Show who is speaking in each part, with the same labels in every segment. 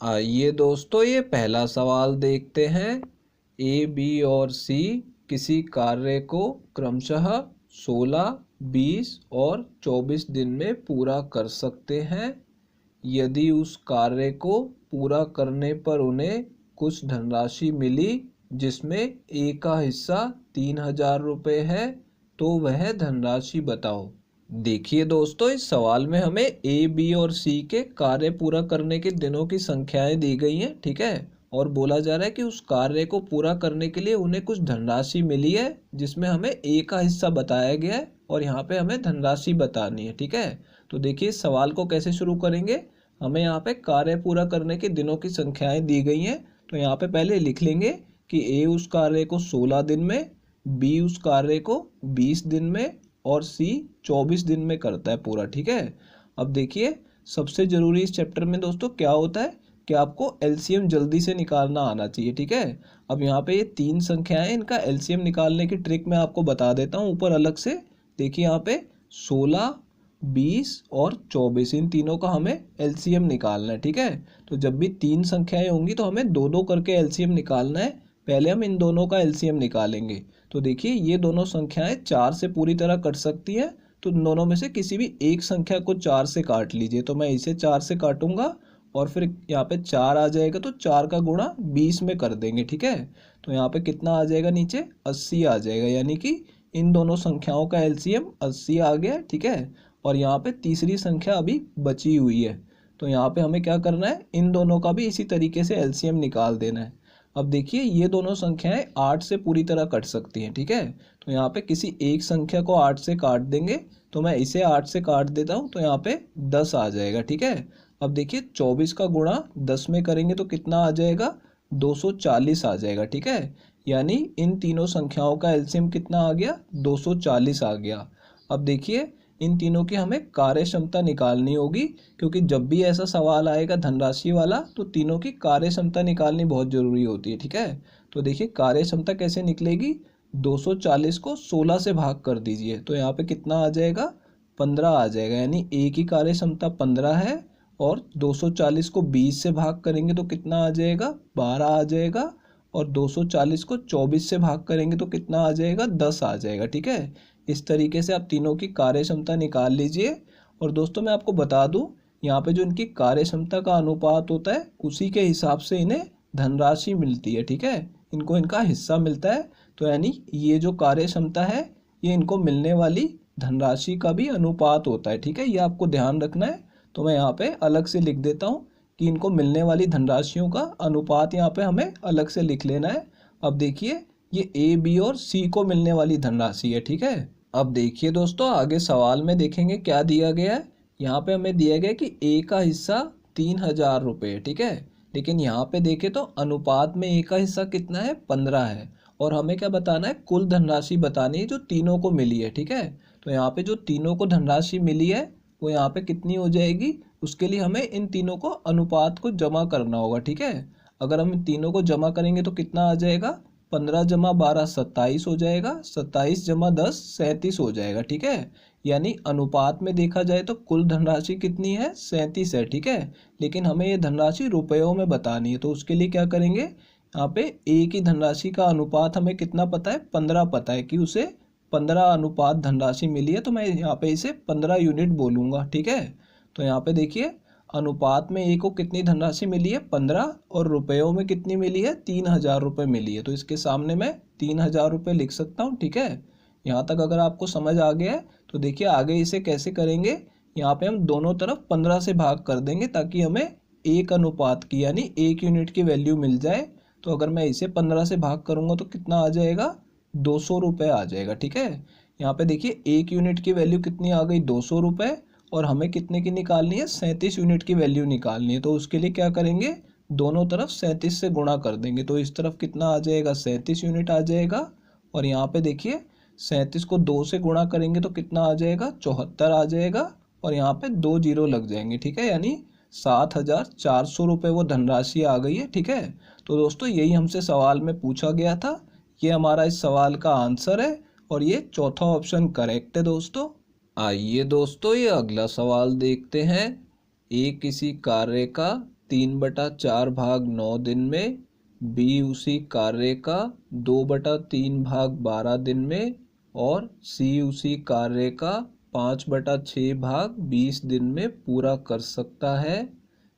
Speaker 1: आइए दोस्तों, ये पहला सवाल देखते हैं। ए, बी और सी किसी कार्य को क्रमशः 16, 20 और 24 दिन में पूरा कर सकते हैं। यदि उस कार्य को पूरा करने पर उन्हें कुछ धनराशि मिली, जिसमें ए का हिस्सा 3000 रुपये है, तो वह धनराशि बताओ। देखिए दोस्तों, इस सवाल में हमें ए, बी और सी के कार्य पूरा करने के दिनों की संख्याएं दी गई हैं, ठीक है। और बोला जा रहा है कि उस कार्य को पूरा करने के लिए उन्हें कुछ धनराशि मिली है, जिसमें हमें ए का हिस्सा बताया गया है और यहाँ पे हमें धनराशि बतानी है, ठीक है। तो देखिए, इस सवाल को कैसे शुरू करेंगे। हमें यहाँ पे कार्य पूरा करने के दिनों की संख्याएं दी गई हैं, तो यहाँ पे पहले लिख लेंगे कि ए उस कार्य को 16 दिन में, बी उस कार्य को 20 दिन में और सी 24 दिन में करता है पूरा, ठीक है। अब देखिए, सबसे जरूरी इस चैप्टर में दोस्तों क्या होता है कि आपको एलसीएम जल्दी से निकालना आना चाहिए, ठीक है। अब यहाँ पे ये तीन संख्याएं, इनका एलसीएम निकालने की ट्रिक मैं आपको बता देता हूँ ऊपर अलग से। देखिए यहाँ पे 16, 20 और 24, इन तीनों का हमें एलसीएम निकालना है, ठीक है। तो जब भी तीन संख्याएं होंगी तो हमें दो दो करके एलसीएम निकालना है। पहले हम इन दोनों का एलसीएम निकालेंगे। तो देखिए, ये दोनों संख्याएं 4 से पूरी तरह कट सकती हैं, तो दोनों में से किसी भी एक संख्या को 4 से काट लीजिए। तो मैं इसे 4 से काटूंगा और फिर यहाँ पे 4 आ जाएगा, तो 4 का गुणा 20 में कर देंगे, ठीक है। तो यहाँ पे कितना आ जाएगा, नीचे 80 आ जाएगा, यानी कि इन दोनों संख्याओं का एलसीएम 80 आ गया, ठीक है। और यहाँ पे तीसरी संख्या अभी बची हुई है, तो यहाँ पे हमें क्या करना है, इन दोनों का भी इसी तरीके से एलसीएम निकाल देना है। अब देखिए, ये दोनों संख्याएं 8 से पूरी तरह कट सकती हैं, ठीक है। तो यहाँ पे किसी एक संख्या को 8 से काट देंगे, तो मैं इसे 8 से काट देता हूँ, तो यहाँ पे 10 आ जाएगा, ठीक है। अब देखिए, 24 का गुणा 10 में करेंगे तो कितना आ जाएगा, 240 आ जाएगा, ठीक है। यानी इन तीनों संख्याओं का एलसीएम कितना आ गया, 240 आ गया। अब देखिए, इन तीनों की हमें कार्य क्षमता निकालनी होगी, क्योंकि जब भी ऐसा सवाल आएगा धनराशि वाला, तो तीनों की कार्य क्षमता निकालनी बहुत जरूरी होती है, ठीक है। तो देखिए, कार्य क्षमता कैसे निकलेगी, 240 को 16 से भाग कर दीजिए, तो यहाँ पे कितना आ जाएगा, 15 आ जाएगा। यानी ए की कार्य क्षमता 15 है, और 240 को 20 से भाग करेंगे तो कितना आ जाएगा, 12 आ जाएगा। और 240 को 24 से भाग करेंगे तो कितना आ जाएगा, 10 आ जाएगा, ठीक है। इस तरीके से आप तीनों की कार्य क्षमता निकाल लीजिए। और दोस्तों, मैं आपको बता दूं, यहाँ पे जो इनकी कार्य क्षमता का अनुपात होता है, उसी के हिसाब से इन्हें धनराशि मिलती है, ठीक है। इनको इनका हिस्सा मिलता है, तो यानी ये जो कार्य क्षमता है, ये इनको मिलने वाली धनराशि का भी अनुपात होता है, ठीक है। ये आपको ध्यान रखना है। तो मैं यहाँ पे अलग से लिख देता हूँ कि इनको मिलने वाली धनराशियों का अनुपात यहाँ पे हमें अलग से लिख लेना है। अब देखिए, ये ए, बी और सी को मिलने वाली धनराशि है, ठीक है। अब देखिए दोस्तों, आगे सवाल में देखेंगे क्या दिया गया है। यहाँ पे हमें दिया गया है कि ए का हिस्सा 3000 रुपये, ठीक है। लेकिन यहाँ पे देखें तो अनुपात में ए का हिस्सा कितना है, 15 है। और हमें क्या बताना है, कुल धनराशि बतानी है जो तीनों को मिली है, ठीक है। तो यहाँ पे जो तीनों को धनराशि मिली है, वो यहाँ पे कितनी हो जाएगी, उसके लिए हमें इन तीनों को अनुपात को जमा करना होगा, ठीक है। अगर हम इन तीनों को जमा करेंगे तो कितना आ जाएगा, 15 जमा 12 27 हो जाएगा, 27 जमा 10 37 हो जाएगा, ठीक है। यानी अनुपात में देखा जाए तो कुल धनराशि कितनी है, 37 है, ठीक है। लेकिन हमें ये धनराशि रुपयों में बतानी है, तो उसके लिए क्या करेंगे, यहाँ पे ए की धनराशि का अनुपात हमें कितना पता है, 15 पता है कि उसे 15 अनुपात धनराशि मिली है, तो मैं यहाँ पे इसे 15 यूनिट बोलूँगा, ठीक है। तो यहाँ पे देखिए, अनुपात में ए को कितनी धनराशि मिली है, 15, और रुपयों में कितनी मिली है, 3000 रुपये मिली है। तो इसके सामने मैं 3000 रुपये लिख सकता हूँ, ठीक है। यहाँ तक अगर आपको समझ आ गया है तो देखिए, आगे इसे कैसे करेंगे। यहाँ पे हम दोनों तरफ 15 से भाग कर देंगे, ताकि हमें एक अनुपात की यानी 1 यूनिट की वैल्यू मिल जाए। तो अगर मैं इसे 15 से भाग करूँगा तो कितना आ जाएगा, 200 रुपये आ जाएगा, ठीक है। यहाँ पे देखिए, 1 यूनिट की वैल्यू कितनी आ गई, 200 रुपये। और हमें कितने की निकालनी है, 37 यूनिट की वैल्यू निकालनी है। तो उसके लिए क्या करेंगे, दोनों तरफ 37 से गुणा कर देंगे, तो इस तरफ कितना आ जाएगा, 37 यूनिट आ जाएगा। और यहाँ पे देखिए, 37 को 2 से गुणा करेंगे तो कितना आ जाएगा, 74 आ जाएगा। और यहाँ पे 2 जीरो लग जाएंगे, ठीक है। यानी 7400 रुपये वो धनराशि आ गई है, ठीक है। तो दोस्तों, यही हमसे सवाल में पूछा गया था। ये हमारा इस सवाल का आंसर है, और ये चौथा ऑप्शन करेक्ट है दोस्तों। आइए दोस्तों, ये अगला सवाल देखते हैं। ए किसी कार्य का 3/4 भाग 9 दिन में, बी उसी कार्य का 2/3 भाग 12 दिन में और सी उसी कार्य का 5/6 भाग 20 दिन में पूरा कर सकता है।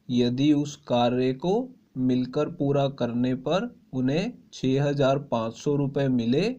Speaker 1: यदि उस कार्य को मिलकर पूरा करने पर उन्हें 6,500 रुपये मिले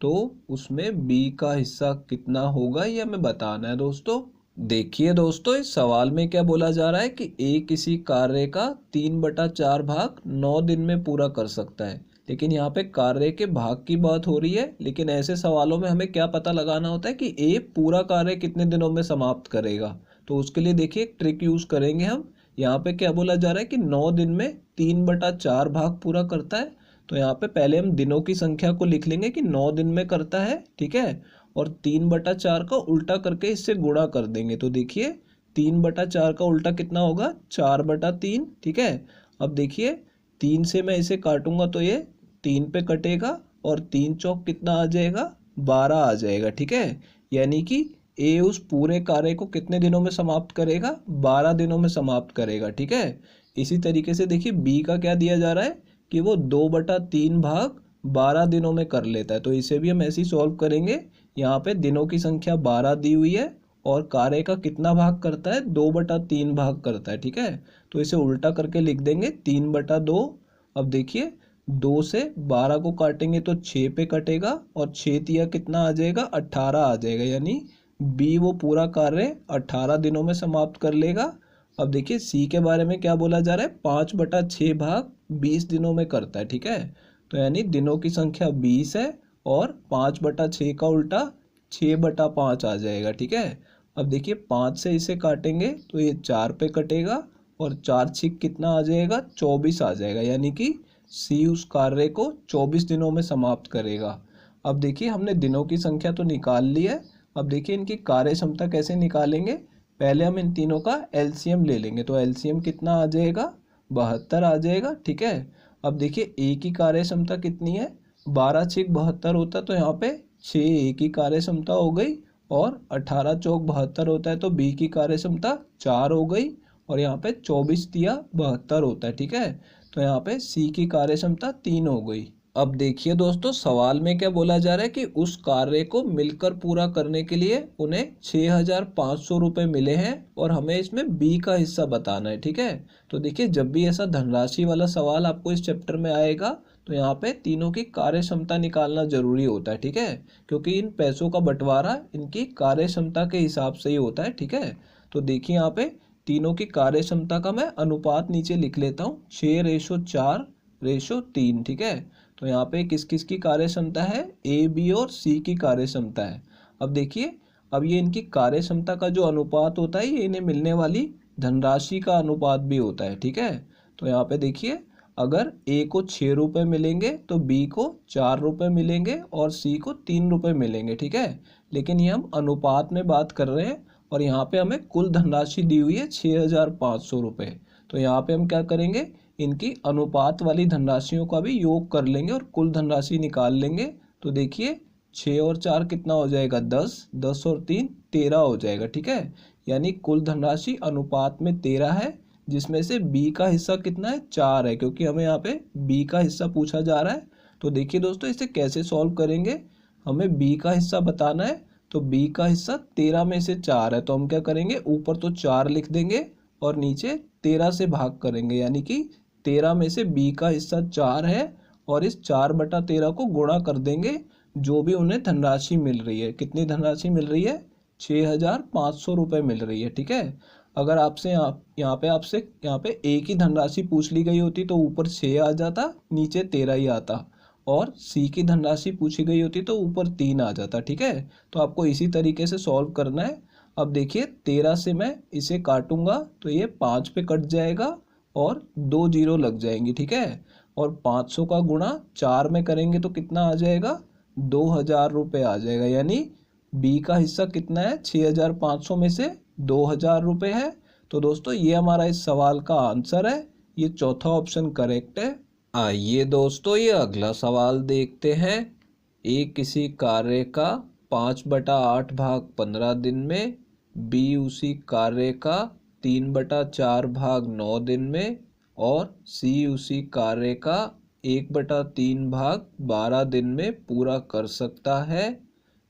Speaker 1: तो उसमें बी का हिस्सा कितना होगा, यह हमें बताना है दोस्तों। देखिए दोस्तों, इस सवाल में क्या बोला जा रहा है कि ए किसी कार्य का 3/4 भाग 9 दिन में पूरा कर सकता है, लेकिन यहाँ पे कार्य के भाग की बात हो रही है। लेकिन ऐसे सवालों में हमें क्या पता लगाना होता है कि ए पूरा कार्य कितने दिनों में समाप्त करेगा। तो उसके लिए देखिए एक ट्रिक यूज करेंगे हम। यहाँ पे क्या बोला जा रहा है कि 9 दिन में 3/4 भाग पूरा करता है। तो यहाँ पे पहले हम दिनों की संख्या को लिख लेंगे कि 9 दिन में करता है, ठीक है। और 3/4 का उल्टा करके इससे गुणा कर देंगे। तो देखिए 3/4 का उल्टा कितना होगा, 4/3, ठीक है। अब देखिए 3 से मैं इसे काटूंगा तो ये 3 पे कटेगा और 3 चौक कितना आ जाएगा, 12 आ जाएगा, ठीक है। यानी कि ए उस पूरे कार्य को कितने दिनों में समाप्त करेगा, 12 दिनों में समाप्त करेगा, ठीक है। इसी तरीके से देखिए बी का क्या दिया जा रहा है कि वो 2/3 भाग 12 दिनों में कर लेता है। तो इसे भी हम ऐसे ही सॉल्व करेंगे। यहाँ पे दिनों की संख्या 12 दी हुई है और कार्य का कितना भाग करता है, 2/3 भाग करता है, ठीक है। तो इसे उल्टा करके लिख देंगे 3/2। अब देखिए 2 से 12 को काटेंगे तो 6 पे कटेगा और 6 तिया कितना आ जाएगा, 18 आ जाएगा। यानी बी वो पूरा कार्य 18 दिनों में समाप्त कर लेगा। अब देखिए सी के बारे में क्या बोला जा रहा है, 5/6 भाग 20 दिनों में करता है, ठीक है। तो यानी दिनों की संख्या 20 है और 5/6 का उल्टा 6/5 आ जाएगा, ठीक है। अब देखिए 5 से इसे काटेंगे तो ये 4 पे कटेगा और 4 छिक कितना आ जाएगा, 24 आ जाएगा। यानी कि सी उस कार्य को 24 दिनों में समाप्त करेगा। अब देखिए हमने दिनों की संख्या तो निकाल ली है। अब देखिए इनकी कार्य क्षमता कैसे निकालेंगे। पहले हम इन तीनों का एलसीएम ले लेंगे। तो एलसीएम कितना आ जाएगा, 72 आ जाएगा, ठीक है। अब देखिए ए की कार्य क्षमता कितनी है, 12 छिक 72 होता है तो यहाँ पे 6 ए की कार्य क्षमता हो गई और 18 चौक 72 होता है तो बी की कार्य क्षमता 4 हो गई और यहाँ पे 24 तिया 72 होता है, ठीक है। तो यहाँ पे सी की कार्य क्षमता 3 हो गई। अब देखिए दोस्तों, सवाल में क्या बोला जा रहा है कि उस कार्य को मिलकर पूरा करने के लिए उन्हें 6,500 रुपये मिले हैं और हमें इसमें बी का हिस्सा बताना है, ठीक है। तो देखिए जब भी ऐसा धनराशि वाला सवाल आपको इस चैप्टर में आएगा तो यहाँ पे तीनों की कार्य क्षमता निकालना जरूरी होता है, ठीक है। क्योंकि इन पैसों का बंटवारा इनकी कार्य क्षमता के हिसाब से ही होता है, ठीक है। तो देखिए यहाँ पे तीनों की कार्य क्षमता का मैं अनुपात नीचे लिख लेता हूँ, 6:4:3, ठीक है। तो यहाँ पे किस किस की कार्य क्षमता है, ए बी और सी की कार्य क्षमता है। अब देखिए अब ये इनकी कार्य क्षमता का जो अनुपात होता है ये इन्हें मिलने वाली धनराशि का अनुपात भी होता है, ठीक है। तो यहाँ पे देखिए अगर ए को 6 रुपये मिलेंगे तो बी को 4 रुपये मिलेंगे और सी को 3 रुपये मिलेंगे, ठीक है। लेकिन ये हम अनुपात में बात कर रहे हैं और यहाँ पे हमें कुल धनराशि दी हुई है 6,500 रुपये। तो यहाँ पे हम क्या करेंगे, इनकी अनुपात वाली धनराशियों का भी योग कर लेंगे और कुल धनराशि निकाल लेंगे। तो देखिए 6 और 4 कितना हो जाएगा, 10, 10 और 3 13 हो जाएगा, ठीक है। यानी कुल धनराशि अनुपात में 13 है, जिसमें से बी का हिस्सा कितना है, 4 है, क्योंकि हमें यहाँ पे बी का हिस्सा पूछा जा रहा है। तो देखिए दोस्तों इसे कैसे सॉल्व करेंगे, हमें बी का हिस्सा बताना है। तो बी का हिस्सा 13 में से 4 है, तो हम क्या करेंगे, ऊपर तो 4 लिख देंगे और नीचे 13 से भाग करेंगे। यानी कि 13 में से बी का हिस्सा 4 है और इस 4/13 को गुणा कर देंगे जो भी उन्हें धनराशि मिल रही है। कितनी धनराशि मिल रही है, 6,500 रुपये मिल रही है, ठीक है। अगर आपसे यहाँ पे ए की धनराशि पूछ ली गई होती तो ऊपर 6 आ जाता, नीचे 13 ही आता, और सी की धनराशि पूछी गई होती तो ऊपर 3 आ जाता, ठीक है। तो आपको इसी तरीके से सॉल्व करना है। अब देखिए 13 से मैं इसे काटूंगा तो ये 5 पे कट जाएगा और 2 जीरो लग जाएंगी, ठीक है। और 500 का गुणा 4 में करेंगे तो कितना आ जाएगा, 2,000 रुपये आ जाएगा। यानी बी का हिस्सा कितना है, 6,500 में से 2,000 रुपये है। तो दोस्तों ये हमारा इस सवाल का आंसर है, ये चौथा ऑप्शन करेक्ट है। आइए दोस्तों ये अगला सवाल देखते हैं। ए किसी कार्य का 5/8 भाग 15 दिन में, बी उसी कार्य का 3/4 भाग 9 दिन में और सी उसी कार्य का 1/3 भाग 12 दिन में पूरा कर सकता है।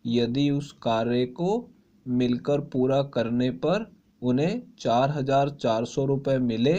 Speaker 1: यदि उस कार्य को मिलकर पूरा करने पर उन्हें 4,400 रुपये मिले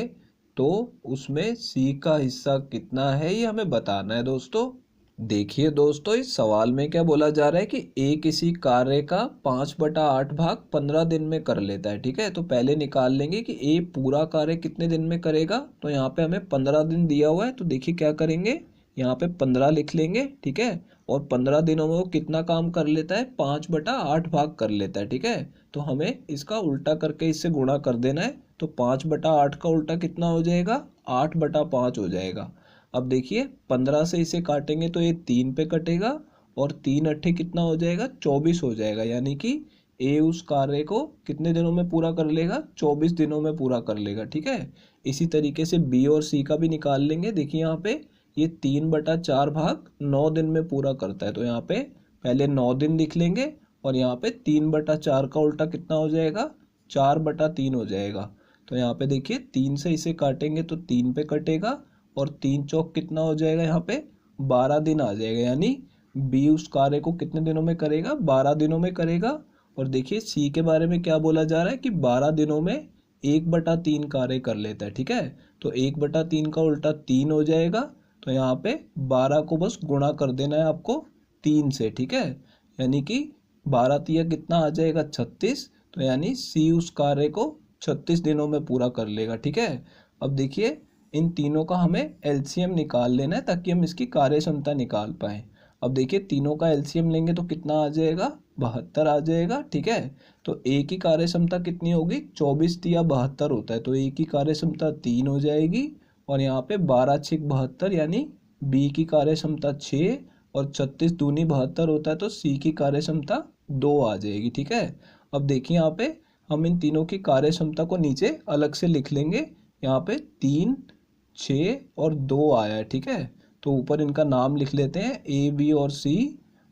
Speaker 1: तो उसमें सी का हिस्सा कितना है ये हमें बताना है दोस्तों। देखिए दोस्तों, इस सवाल में क्या बोला जा रहा है कि ए किसी कार्य का 5/8 भाग 15 दिन में कर लेता है। ठीक है, तो पहले निकाल लेंगे कि ए पूरा कार्य कितने दिन में करेगा। तो यहाँ पे हमें 15 दिन दिया हुआ है, तो देखिए क्या करेंगे, यहाँ पे 15 लिख लेंगे। ठीक है, और 15 दिनों में वो कितना काम कर लेता है, 5/8 भाग कर लेता है। ठीक है, तो हमें इसका उल्टा करके इससे गुणा कर देना है। तो 5/8 का उल्टा कितना हो जाएगा, 8/5 हो जाएगा। अब देखिए 15 से इसे काटेंगे तो ये 3 पे कटेगा और 3 अट्ठे कितना हो जाएगा, 24 हो जाएगा। यानी कि ए उस कार्य को कितने दिनों में पूरा कर लेगा, 24 दिनों में पूरा कर लेगा। ठीक है, इसी तरीके से बी और सी का भी निकाल लेंगे। देखिए यहाँ पे ये 3/4 भाग 9 दिन में पूरा करता है। तो यहाँ पे पहले 9 दिन लिख लेंगे और यहाँ पे 3/4 का उल्टा कितना हो जाएगा, 4/3 हो जाएगा। तो यहाँ पे देखिए 3 से इसे काटेंगे तो 3 पे कटेगा और 3 चौक कितना हो जाएगा, यहाँ पे 12 दिन आ जाएगा। यानी बी उस कार्य को कितने दिनों में करेगा, 12 दिनों में करेगा। और देखिए सी के बारे में क्या बोला जा रहा है कि 12 दिनों में 1/3 कार्य कर लेता है। ठीक है, तो 1/3 का उल्टा 3 हो जाएगा। तो यहाँ पे 12 को बस गुणा कर देना है आपको 3 से। ठीक है, यानी कि 12 तिया कितना आ जाएगा, 36। तो यानी सी उस कार्य को 36 दिनों में पूरा कर लेगा। ठीक है, अब देखिए इन तीनों का हमें एलसीएम निकाल लेना है ताकि हम इसकी कार्य क्षमता निकाल पाए। अब देखिए तीनों का एलसीएम लेंगे तो कितना आ जाएगा, 72 आ जाएगा। ठीक है, तो ए की कार्य क्षमता कितनी होगी, 24 तिया 72 होता है। तो ए की कार्य क्षमता 3 हो जाएगी और यहाँ पे 12 6 72 यानी बी की कार्य क्षमता 6 और 36 दूनी 72 होता है। तो सी की कार्य क्षमता 2 आ जाएगी। ठीक है, अब देखिए यहाँ पे हम इन तीनों की कार्य क्षमता को नीचे अलग से लिख लेंगे। यहाँ पे 3 6 और 2 आया है। ठीक है, तो ऊपर इनका नाम लिख लेते हैं ए बी और सी।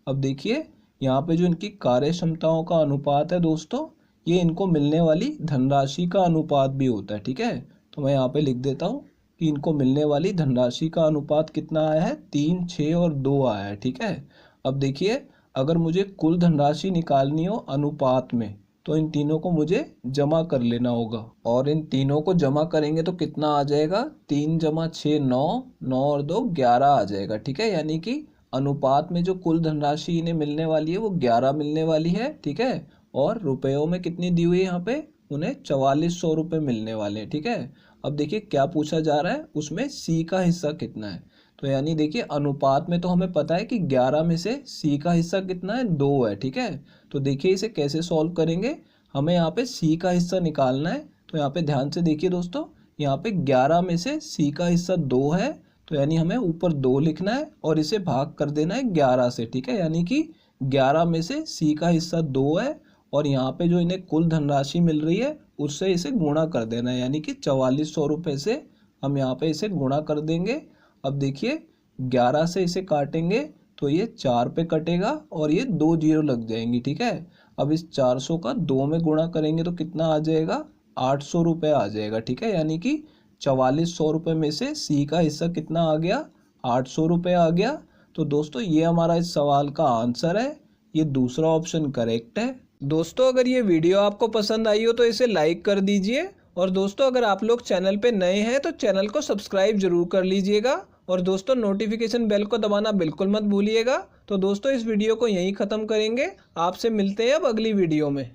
Speaker 1: अब देखिए यहाँ पे जो इनकी कार्य क्षमताओं का अनुपात है दोस्तों, ये इनको मिलने वाली धनराशि का अनुपात भी होता है। ठीक है, तो मैं यहाँ पे लिख देता हूँ कि इनको मिलने वाली धनराशि का अनुपात कितना आया है, 3 6 और 2 आया है। ठीक है, अब देखिए अगर मुझे कुल धनराशि निकालनी हो अनुपात में तो इन तीनों को मुझे जमा कर लेना होगा और इन तीनों को जमा करेंगे तो कितना आ जाएगा, 3 × 6 9, 9 और 2 11 आ जाएगा। ठीक है, यानी कि अनुपात में जो कुल धनराशि इन्हें मिलने वाली है वो 11 मिलने वाली है। ठीक है, और रुपयों में कितनी दी हुई है, यहाँ पे उन्हें 4400 रुपये मिलने वाले हैं। ठीक है, अब देखिए क्या पूछा जा रहा है, उसमें सी का हिस्सा कितना है। तो यानी देखिए अनुपात में तो हमें पता है कि 11 में से सी का हिस्सा कितना है, 2 है। ठीक है, तो देखिए इसे कैसे सॉल्व करेंगे, हमें यहाँ पे सी का हिस्सा निकालना है। तो यहाँ पे ध्यान से देखिए दोस्तों, यहाँ पे 11 में से सी का हिस्सा 2 है। तो यानी हमें ऊपर 2 लिखना है और इसे भाग कर देना है 11 से। ठीक है, यानी कि 11 में से सी का हिस्सा 2 है और यहाँ पे जो इन्हें कुल धनराशि मिल रही है उससे इसे गुणा कर देना है। यानी कि 4400 रुपये से हम यहाँ पे इसे गुणा कर देंगे। अब देखिए 11 से इसे काटेंगे तो ये 4 पे कटेगा और ये 2 जीरो लग जाएंगी। ठीक है, अब इस 400 का 2 में गुणा करेंगे तो कितना आ जाएगा, 800 रुपये आ जाएगा। ठीक है, यानी कि 4400 रुपये में से सी का हिस्सा कितना आ गया, 800 रुपये आ गया। तो दोस्तों ये हमारा इस सवाल का आंसर है, ये दूसरा ऑप्शन करेक्ट है। दोस्तों अगर ये वीडियो आपको पसंद आई हो तो इसे लाइक कर दीजिए और दोस्तों अगर आप लोग चैनल पे नए हैं तो चैनल को सब्सक्राइब जरूर कर लीजिएगा और दोस्तों नोटिफिकेशन बेल को दबाना बिल्कुल मत भूलिएगा। तो दोस्तों इस वीडियो को यहीं ख़त्म करेंगे, आपसे मिलते हैं अब अगली वीडियो में।